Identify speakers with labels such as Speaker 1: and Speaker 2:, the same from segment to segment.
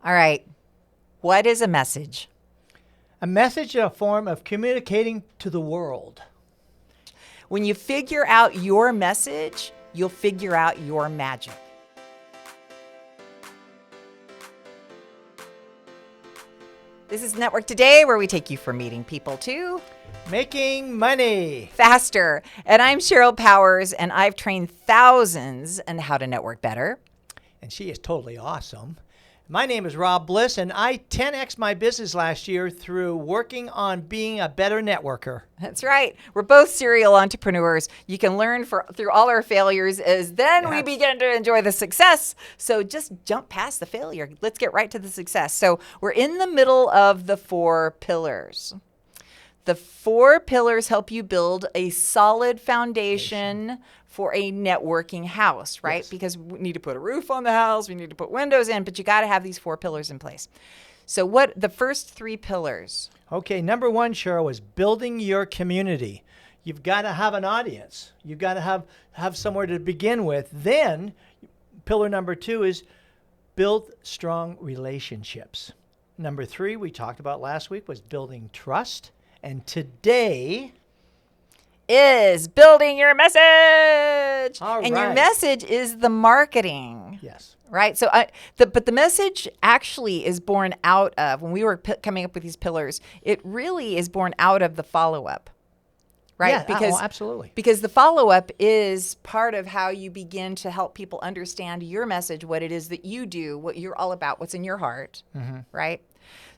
Speaker 1: All right. What is a message?
Speaker 2: A message is a form of communicating to the world.
Speaker 1: When you figure out your message, you'll figure out your magic. This is Network Today, where we take you from meeting people to
Speaker 2: Making money.
Speaker 1: faster. And I'm Sheryl Powers, and I've trained thousands on how to network better.
Speaker 2: And she is totally awesome. My name is Rob Bliss, and I 10x my business last year through working on being a better networker.
Speaker 1: That's right. We're both serial entrepreneurs. You can learn through all our failures as then we begin to enjoy the success. So just jump past the failure. Let's get right to the success. So we're in the middle of the 4 pillars. The 4 pillars help you build a solid foundation for a networking house, right?
Speaker 2: Yes.
Speaker 1: Because we need to put a roof on the house, we need to put windows in, but you got to have these 4 pillars in place. So what the first 3 pillars?
Speaker 2: Okay, number 1, Sheryl, is building your community. You've got to have an audience. You've got to have somewhere to begin with. Then, pillar number 2 is build strong relationships. Number 3, we talked about last week, was building trust. And today
Speaker 1: is building your message.
Speaker 2: All
Speaker 1: and your
Speaker 2: right.
Speaker 1: message is the marketing.
Speaker 2: Yes.
Speaker 1: Right. So but the message actually is born out of, when we were coming up with these pillars, it really is born out of the follow-up. Right?
Speaker 2: Yeah,
Speaker 1: Because
Speaker 2: absolutely.
Speaker 1: Because the follow-up is part of how you begin to help people understand your message, what it is that you do, what you're all about, what's in your heart. Mm-hmm. Right?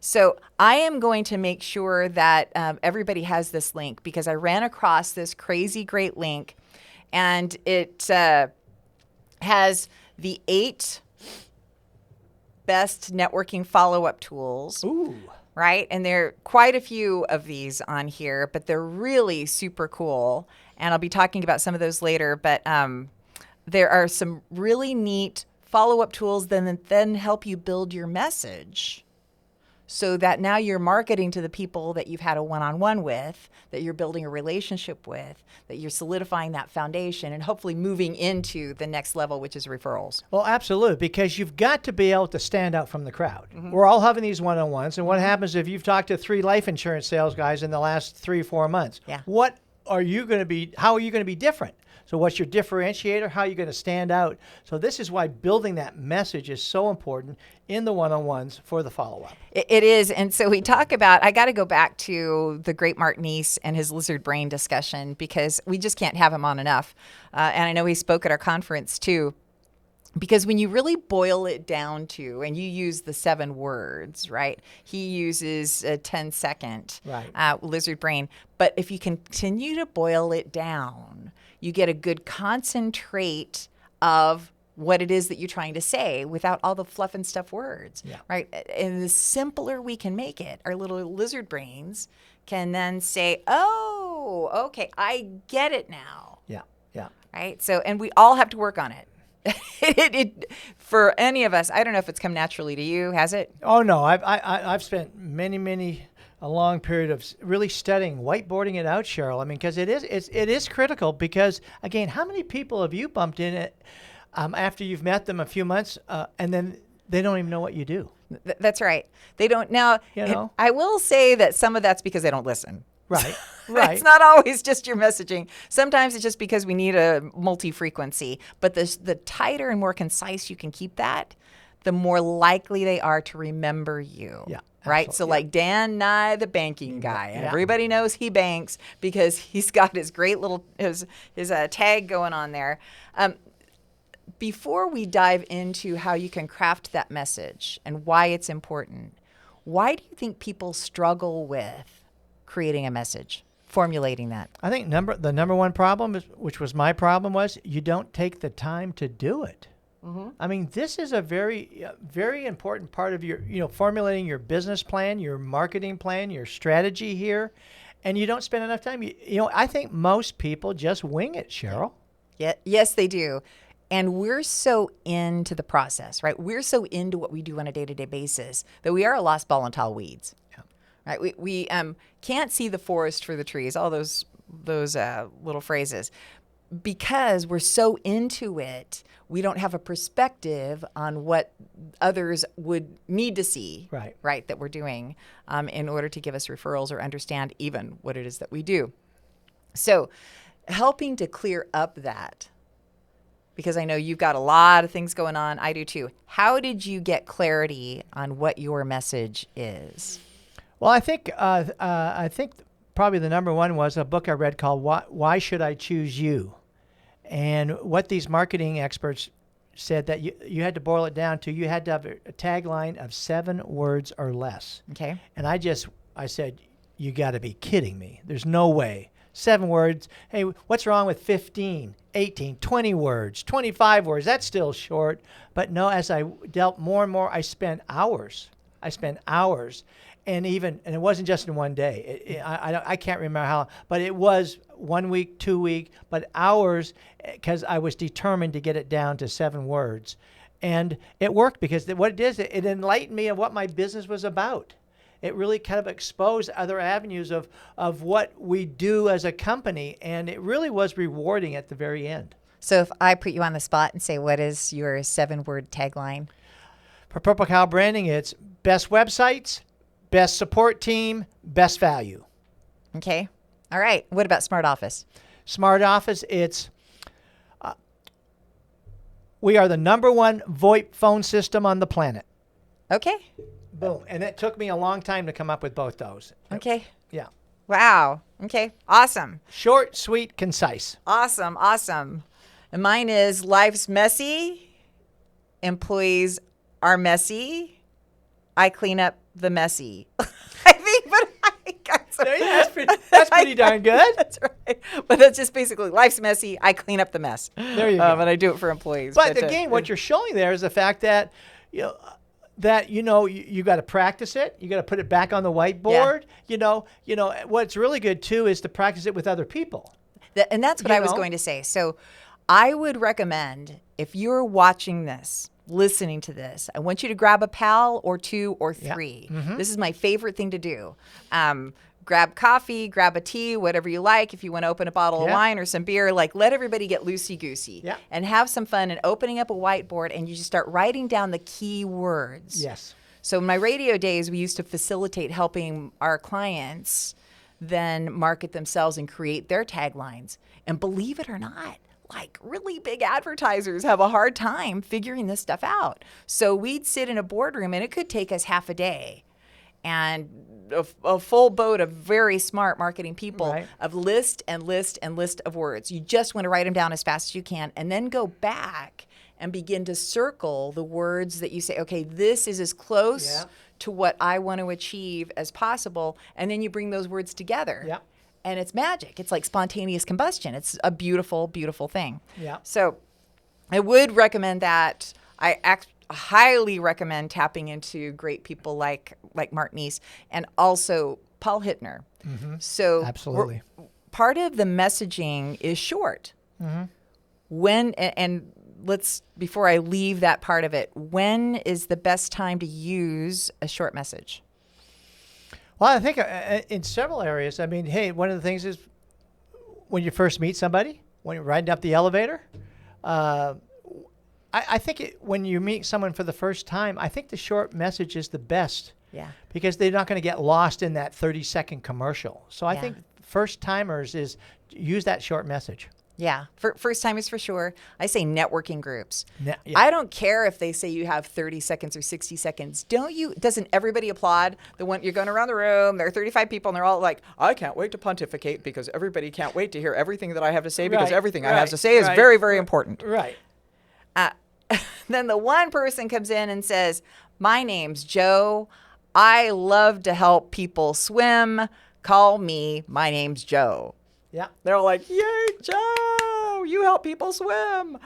Speaker 1: So I am going to make sure that everybody has this link, because I ran across this crazy great link, and it has the 8 best networking follow-up tools.
Speaker 2: Ooh.
Speaker 1: Right? And there are quite a few of these on here, but they're really super cool. And I'll be talking about some of those later. But there are some really neat follow-up tools that then help you build your message, so that now you're marketing to the people that you've had a one-on-one with, that you're building a relationship with, that you're solidifying that foundation, and hopefully moving into the next level, which is referrals.
Speaker 2: Well, absolutely, because you've got to be able to stand out from the crowd. Mm-hmm. We're all having these one-on-ones, and what happens if you've talked to 3 life insurance sales guys in the last 3-4 months?
Speaker 1: Yeah.
Speaker 2: How are you going to be different? So what's your differentiator? How are you going to stand out? So this is why building that message is so important in the one-on-ones for the follow-up.
Speaker 1: It is. And so we talk about, I got to go back to the great Mark Neese and his lizard brain discussion, because we just can't have him on enough. And I know he spoke at our conference too. Because when you really boil it down to, and you use the 7 words, right? He uses a 10-second lizard brain. But if you continue to boil it down, you get a good concentrate of what it is that you're trying to say without all the fluff and stuff words, right? And the simpler we can make it, our little lizard brains can then say, oh, okay, I get it now.
Speaker 2: Yeah.
Speaker 1: Right? So, and we all have to work on it. For any of us, I don't know if it's come naturally to you. Has it?
Speaker 2: Oh no, I've spent a long period of really studying, whiteboarding it out, Sheryl. I mean, because it is critical. Because again, how many people have you bumped in it after you've met them a few months, and then they don't even know what you do?
Speaker 1: That's right. They don't now. I will say that some of that's because they don't listen.
Speaker 2: Right.
Speaker 1: It's not always just your messaging. Sometimes it's just because we need a multi-frequency. But the tighter and more concise you can keep that, the more likely they are to remember you.
Speaker 2: Yeah.
Speaker 1: Right? So like Dan Nye, the banking guy. Everybody knows he banks because he's got his great little, his tag going on there. Before we dive into how you can craft that message and why it's important, why do you think people struggle with creating a message, formulating that?
Speaker 2: I think the number one problem, which was my problem, was you don't take the time to do it. Mm-hmm. I mean, this is a very, very important part of your, formulating your business plan, your marketing plan, your strategy here, and you don't spend enough time. I think most people just wing it, Sheryl.
Speaker 1: Yeah, yes, they do. And we're so into the process, right? We're so into what we do on a day-to-day basis that we are a lost ball in tall weeds. Right? We can't see the forest for the trees, all those little phrases. because we're so into it, we don't have a perspective on what others would need to see,
Speaker 2: right,
Speaker 1: that we're doing in order to give us referrals or understand even what it is that we do. So helping to clear up that, because I know you've got a lot of things going on. I do too. How did you get clarity on what your message is?
Speaker 2: Well, I think probably the number one was a book I read called Why Should I Choose You? And what these marketing experts said that you had to boil it down to, you had to have a tagline of 7 words or less.
Speaker 1: Okay.
Speaker 2: And I said, you got to be kidding me. There's no way. 7 words. Hey, what's wrong with 15, 18, 20 words, 25 words? That's still short. But no, as I dealt more and more, I spent hours. And it wasn't just in one day. I can't remember how, but it was 1 week, 2 week, but hours, because I was determined to get it down to 7 words. And it worked because what it is, it enlightened me of what my business was about. It really kind of exposed other avenues of what we do as a company, and it really was rewarding at the very end.
Speaker 1: So if I put you on the spot and say, what is your 7-word tagline?
Speaker 2: For Purple Cow Branding, it's best websites, best support team, best value.
Speaker 1: Okay. All right. What about Smart Office?
Speaker 2: Smart Office, it's we are the number 1 VoIP phone system on the planet.
Speaker 1: Okay.
Speaker 2: Boom. And it took me a long time to come up with both those.
Speaker 1: Okay.
Speaker 2: Yeah.
Speaker 1: Wow. Okay. Awesome.
Speaker 2: Short, sweet, concise.
Speaker 1: Awesome. Awesome. And mine is life's messy. Employees are messy. I clean up the messy. I think, but
Speaker 2: that's pretty darn good.
Speaker 1: That's right. But that's just basically life's messy. I clean up the mess.
Speaker 2: There you go.
Speaker 1: And I do it for employees.
Speaker 2: But again, what you're showing there is the fact that, you got to practice it. You got to put it back on the whiteboard. Yeah. What's really good too is to practice it with other people.
Speaker 1: And that's what I was going to say. So I would recommend, if you're watching this, listening to this, I want you to grab a pal or 2 or 3.
Speaker 2: Yeah. Mm-hmm.
Speaker 1: This is my favorite thing to do. Grab coffee, grab a tea, whatever you like. If you want to open a bottle of wine or some beer, let everybody get loosey-goosey and have some fun and opening up a whiteboard, and you just start writing down the key words.
Speaker 2: Yes.
Speaker 1: So in my radio days, we used to facilitate helping our clients then market themselves and create their taglines. And believe it or not, really big advertisers have a hard time figuring this stuff out. So we'd sit in a boardroom, and it could take us half a day. And a full boat of very smart marketing people of list of words. You just want to write them down as fast as you can, and then go back and begin to circle the words that you say, okay, this is as close to what I want to achieve as possible. And then you bring those words together.
Speaker 2: Yeah.
Speaker 1: And it's magic. It's like spontaneous combustion. It's a beautiful, beautiful thing.
Speaker 2: Yeah.
Speaker 1: So I would recommend that. I highly recommend tapping into great people like Mark Neese and also Paul Hittner.
Speaker 2: Mm-hmm.
Speaker 1: So
Speaker 2: absolutely,
Speaker 1: part of the messaging is short. Mm-hmm. Before I leave that part of it, when is the best time to use a short message?
Speaker 2: Well, I think in several areas. I mean, hey, one of the things is when you first meet somebody, when you're riding up the elevator. I think when you meet someone for the first time, I think the short message is the best.
Speaker 1: Yeah.
Speaker 2: Because they're not going to get lost in that 30-second commercial. So I think first timers use that short message.
Speaker 1: Yeah. First timers for sure. I say networking groups. I don't care if they say you have 30 seconds or 60 seconds. Doesn't everybody applaud the one you're going around the room? There are 35 people and they're all like, I can't wait to pontificate because everybody can't wait to hear everything that I have to say because everything I have to say is very, very important.
Speaker 2: Right.
Speaker 1: Then the one person comes in and says, my name's Joe. I love to help people swim. Call me. My name's Joe.
Speaker 2: Yeah.
Speaker 1: They're all like, yay, Joe, you help people swim.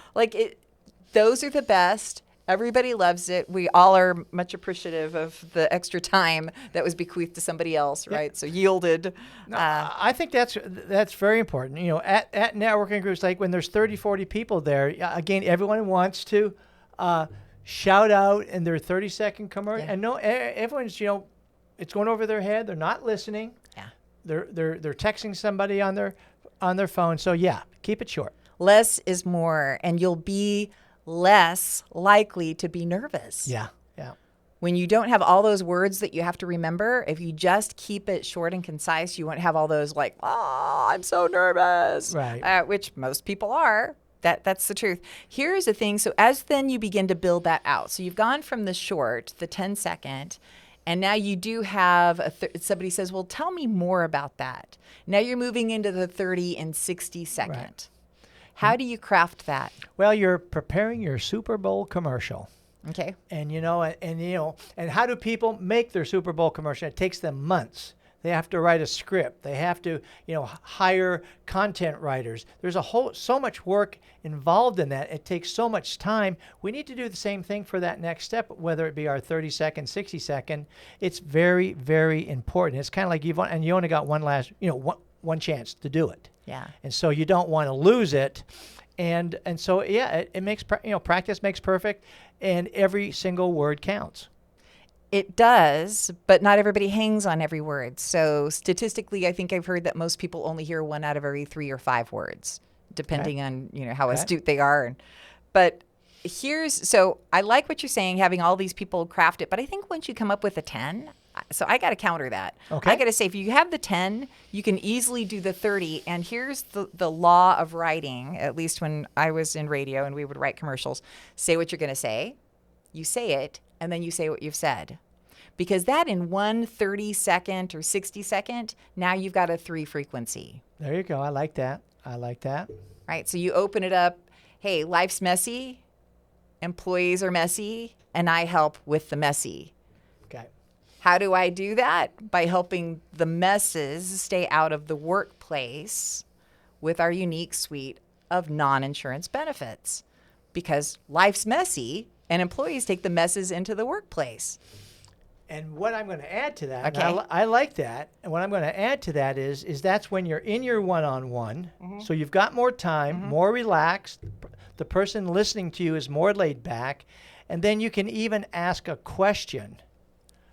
Speaker 1: Those are the best. Everybody loves it. We all are much appreciative of the extra time that was bequeathed to somebody else, right? So yielded.
Speaker 2: I think that's very important. At networking groups, like when there's 30, 40 people there, again, everyone wants to shout out in their 30-second commercial. Yeah. And everyone's, it's going over their head. They're not listening.
Speaker 1: Yeah.
Speaker 2: They're texting somebody on their phone. So yeah, keep it short.
Speaker 1: Less is more, and you'll be less likely to be nervous.
Speaker 2: Yeah. Yeah.
Speaker 1: When you don't have all those words that you have to remember, if you just keep it short and concise, you won't have all those like, oh, I'm so nervous,
Speaker 2: Right.
Speaker 1: which most people are. That's the truth. Here's the thing. So as then you begin to build that out. So you've gone from the short, the 10-second, and now you do have somebody says, well, tell me more about that. Now you're moving into the 30 and 60-second.
Speaker 2: Right.
Speaker 1: How do you craft that?
Speaker 2: Well, you're preparing your Super Bowl commercial.
Speaker 1: Okay.
Speaker 2: And and how do people make their Super Bowl commercial? It takes them months. They have to write a script. They have to, hire content writers. There's so much work involved in that. It takes so much time. We need to do the same thing for that next step, whether it be our 30-second, 60-second. It's very, very important. It's kind of like you only got one chance to do it.
Speaker 1: Yeah.
Speaker 2: And so you don't want to lose it. And so, yeah, it makes, practice makes perfect, and every single word counts.
Speaker 1: It does, but not everybody hangs on every word. So statistically, I think I've heard that most people only hear 1 out of every 3 or 5 words, depending on, how astute they are. But so I like what you're saying, having all these people craft it. But I think once you come up with a 10, so I got to counter that.
Speaker 2: Okay.
Speaker 1: I got to say, if you have the 10, you can easily do the 30. And here's the law of writing, at least when I was in radio and we would write commercials. Say what you're going to say. You say it, and then you say what you've said. Because that in 1 30-second or 60-second, now you've got a 3 frequency.
Speaker 2: There you go. I like that.
Speaker 1: Right? So you open it up. Hey, life's messy. Employees are messy. And I help with the messy.
Speaker 2: Okay.
Speaker 1: How do I do that? By helping the messes stay out of the workplace with our unique suite of non-insurance benefits. Because life's messy, and employees take the messes into the workplace.
Speaker 2: And what I'm going to add to that,
Speaker 1: Okay.
Speaker 2: and I like that, and what I'm going to add to that is that's when you're in your one-on-one, so you've got more time, more relaxed, the person listening to you is more laid back, and then you can even ask a question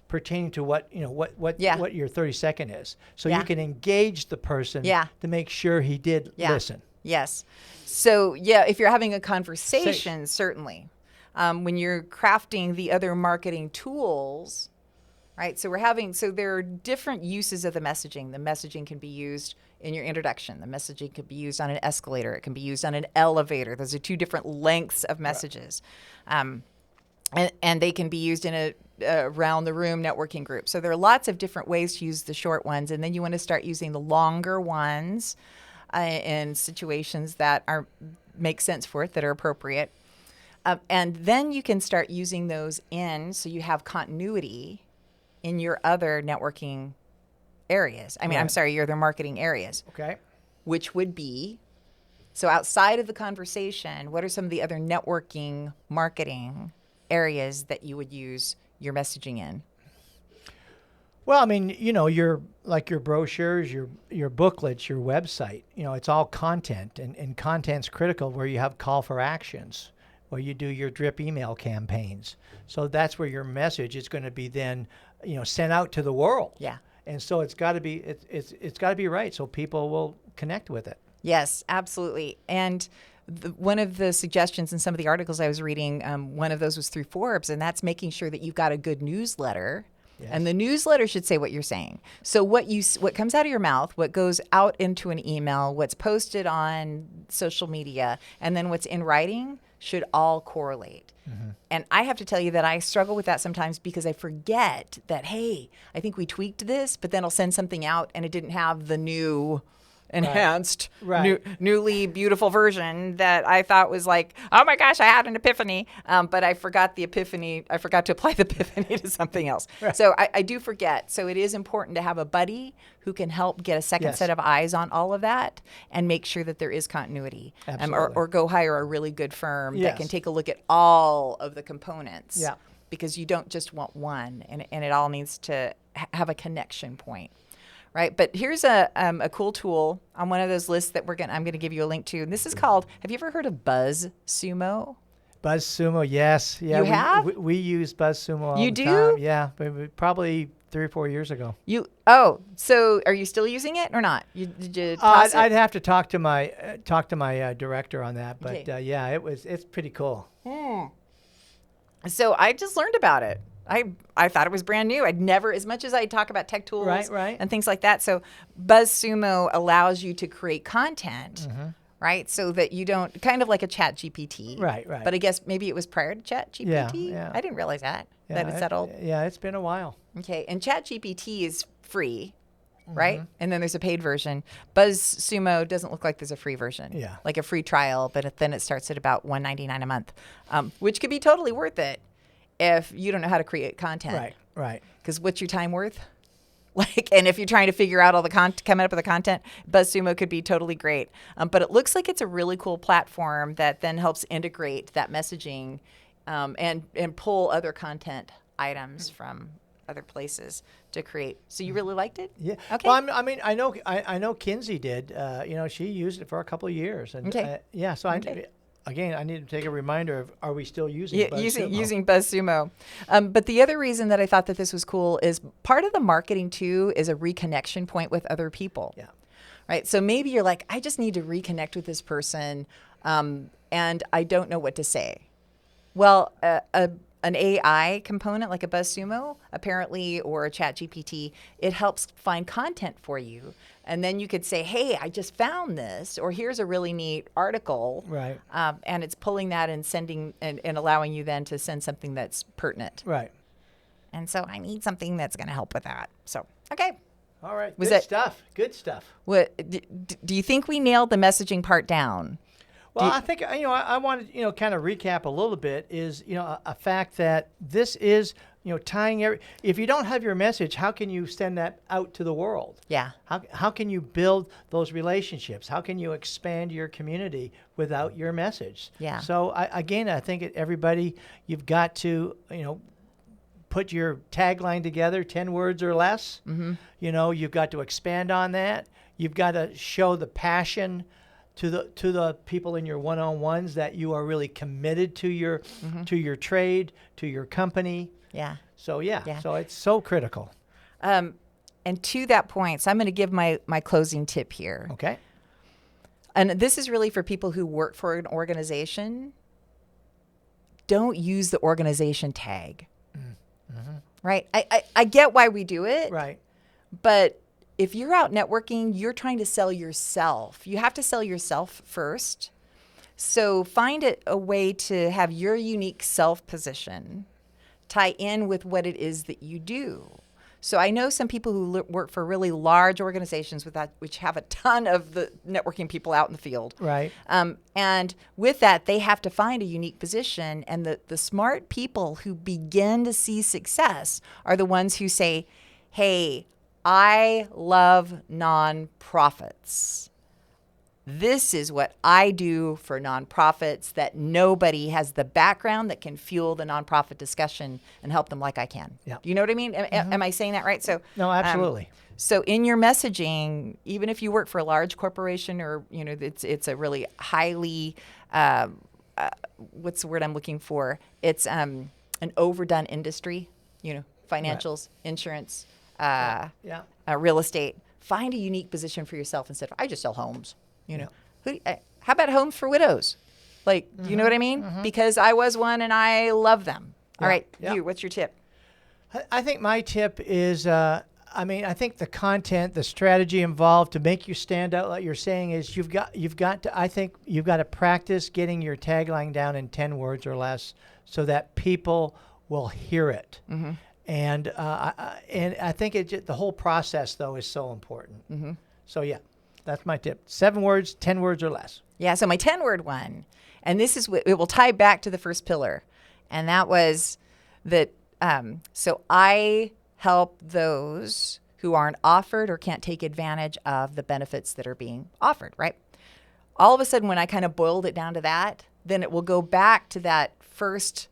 Speaker 2: pertaining to what your 30-second is. So you can engage the person to make sure he did listen.
Speaker 1: Yes. So, if you're having a conversation, certainly. When you're crafting the other marketing tools, right? So there are different uses of the messaging. The messaging can be used in your introduction. The messaging can be used on an escalator. It can be used on an elevator. Those are 2 different lengths of messages. And they can be used in a around the room networking group. So there are lots of different ways to use the short ones. And then you want to start using the longer ones in situations that make sense for it, that are appropriate. And then you can start using those so you have continuity in your other networking areas. I mean, I'm sorry, your other marketing areas.
Speaker 2: Okay.
Speaker 1: Which would be, so outside of the conversation, what are some of the other networking marketing areas that you would use your messaging in?
Speaker 2: Well, I mean, your brochures, your booklets, your website, it's all content, and content's critical where you have call for actions, where you do your drip email campaigns. So that's where your message is going to be then, sent out to the world.
Speaker 1: Yeah.
Speaker 2: And so it's got to be it's got to be right so people will connect with it.
Speaker 1: Yes, absolutely. And one of the suggestions in some of the articles I was reading, one of those was through Forbes, and that's making sure that you've got a good newsletter. Yes. And the newsletter should say what you're saying. So what comes out of your mouth, what goes out into an email, what's posted on social media, and then what's in writing should all correlate. Mm-hmm. And I have to tell you that I struggle with that sometimes because I forget that, hey, I think we tweaked this, but then I'll send something out and it didn't have the new enhanced, newly beautiful version that I thought was like, oh my gosh, I had an epiphany. But I forgot the epiphany. I forgot to apply the epiphany to something else. Right. So I do forget. So it is important to have a buddy who can help get a second set of eyes on all of that and make sure that there is continuity. Or go hire a really good firm that can take a look at all of the components. Yeah. Because you don't just want one, and it all needs to have a connection point. Right, but here's a cool tool on one of those lists that I'm gonna give you a link to, and this is called. Have you ever heard of BuzzSumo?
Speaker 2: BuzzSumo, yes, yeah.
Speaker 1: You have?
Speaker 2: We use BuzzSumo all
Speaker 1: the
Speaker 2: time.
Speaker 1: You do?
Speaker 2: Yeah, probably 3 or 4 years ago.
Speaker 1: So are you still using it or not? Did you toss
Speaker 2: I'd
Speaker 1: it?
Speaker 2: have to talk to my director on that, but
Speaker 1: Okay.
Speaker 2: yeah, it's pretty cool.
Speaker 1: So I just learned about it. I thought it was brand new. I'd never, as much as I talk about tech tools
Speaker 2: Right.
Speaker 1: and things like that. So BuzzSumo allows you to create content, right? So that you don't, kind of like a Chat GPT.
Speaker 2: Right.
Speaker 1: But I guess maybe it was prior to Chat GPT.
Speaker 2: Yeah.
Speaker 1: I didn't realize that
Speaker 2: Yeah,
Speaker 1: it's that old.
Speaker 2: Yeah, it's been a while.
Speaker 1: Okay. And Chat GPT is free, right? And then there's a paid version. BuzzSumo doesn't look like there's a free version.
Speaker 2: Yeah.
Speaker 1: Like a free trial, but then it starts at about $1.99 a month, which could be totally worth it if you don't know how to create content.
Speaker 2: Right.
Speaker 1: Because what's your time worth? And if you're trying to figure out all the coming up with the content, BuzzSumo could be totally great. But it looks like it's a really cool platform that then helps integrate that messaging and pull other content items from other places to create. So you really liked it?
Speaker 2: Yeah.
Speaker 1: Okay.
Speaker 2: Well, I know Kinsey did. She used it for a couple of years, and
Speaker 1: Okay.
Speaker 2: So I need to take a reminder of, are we still using BuzzSumo?
Speaker 1: Using BuzzSumo. But the other reason that I thought that this was cool is part of the marketing too is a reconnection point with other people.
Speaker 2: Yeah.
Speaker 1: Right. So maybe you're like, I just need to reconnect with this person, and I don't know what to say. Well, an AI component like a BuzzSumo, apparently, or a ChatGPT, it helps find content for you. And then you could say, hey, I just found this, or here's a really neat article.
Speaker 2: Right.
Speaker 1: And it's pulling that and sending and allowing you then to send something that's pertinent.
Speaker 2: Right.
Speaker 1: And so I need something that's going to help with that. So, okay.
Speaker 2: All right.
Speaker 1: Was
Speaker 2: Good
Speaker 1: that-
Speaker 2: stuff. Good stuff.
Speaker 1: What do you think we nailed the messaging part down?
Speaker 2: Well, I think I wanted kind of recap a little bit is a fact that this is tying if you don't have your message, how can you send that out to the world?
Speaker 1: Yeah.
Speaker 2: How can you build those relationships? How can you expand your community without your message?
Speaker 1: Yeah.
Speaker 2: So I think everybody, you've got to put your tagline together, 10 words or less. Mm-hmm. You've got to expand on that. You've got to show the passion to the people in your one-on-ones that you are really committed to your trade, to your company.
Speaker 1: Yeah.
Speaker 2: So so it's so critical.
Speaker 1: And to that point, so I'm going to give my closing tip here.
Speaker 2: Okay.
Speaker 1: And this is really for people who work for an organization. Don't use the organization tag. Mm-hmm. Right? I get why we do it.
Speaker 2: Right.
Speaker 1: But if you're out networking, you're trying to sell yourself. You have to sell yourself first. So find a way to have your unique self position tie in with what it is that you do. So I know some people who work for really large organizations which have a ton of the networking people out in the field.
Speaker 2: Right.
Speaker 1: And with that, they have to find a unique position. And the smart people who begin to see success are the ones who say, hey, I love nonprofits. This is what I do for nonprofits that nobody has the background that can fuel the nonprofit discussion and help them like I can.
Speaker 2: Yeah.
Speaker 1: Do you know what I mean? Am I saying that right? So
Speaker 2: No, absolutely.
Speaker 1: So in your messaging, even if you work for a large corporation or it's a really highly what's the word I'm looking for? It's an overdone industry. Financials, insurance. Real estate. Find a unique position for yourself instead of I just sell homes. How about homes for widows? You know what I mean? Mm-hmm. Because I was one and I love them. All right, what's your tip?
Speaker 2: I think my tip is, I think the content, the strategy involved to make you stand out, like you're saying, is you've got to practice getting your tagline down in 10 words or less, so that people will hear it. Mm-hmm. And I think the whole process, though, is so important. Mm-hmm. So, that's my tip. 7 words, 10 words or less.
Speaker 1: Yeah, so my 10-word one, and this is it will tie back to the first pillar, and that was that, so I help those who aren't offered or can't take advantage of the benefits that are being offered, right? All of a sudden, when I kind of boiled it down to that, then it will go back to that first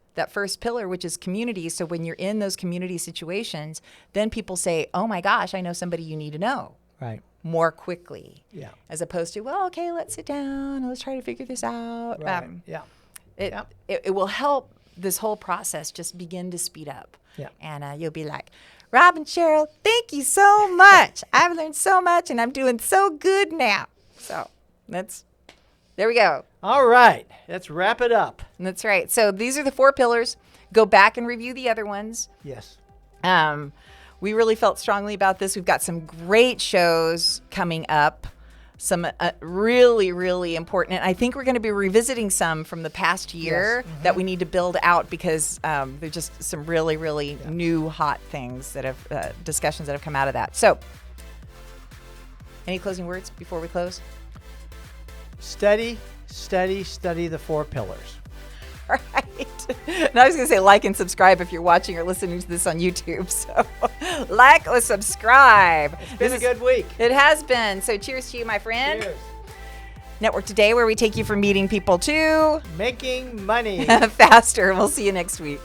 Speaker 1: pillar, which is community. So when you're in those community situations, then people say, oh my gosh, I know somebody you need to know.
Speaker 2: Right.
Speaker 1: More quickly.
Speaker 2: Yeah.
Speaker 1: As opposed to, well, okay, let's sit down and let's try to figure this out.
Speaker 2: Right.
Speaker 1: It will help this whole process just begin to speed up.
Speaker 2: Yeah.
Speaker 1: And you'll be like, Rob and Sheryl, thank you so much. I've learned so much, and I'm doing so good now. So there we go.
Speaker 2: All right. Let's wrap it up.
Speaker 1: That's right. So these are the 4 pillars. Go back and review the other ones.
Speaker 2: Yes.
Speaker 1: We really felt strongly about this. We've got some great shows coming up. Some really, really important. And I think we're going to be revisiting some from the past year that we need to build out because there's just some really, really new hot things that have, discussions that have come out of that. So, any closing words before we close?
Speaker 2: Study the 4 pillars.
Speaker 1: All right. And I was going to say like and subscribe if you're watching or listening to this on YouTube. So like or subscribe.
Speaker 2: It's been a good week.
Speaker 1: It has been. So cheers to you, my friend.
Speaker 2: Cheers.
Speaker 1: Network Today, where we take you from meeting people to
Speaker 2: Making money.
Speaker 1: faster. We'll see you next week.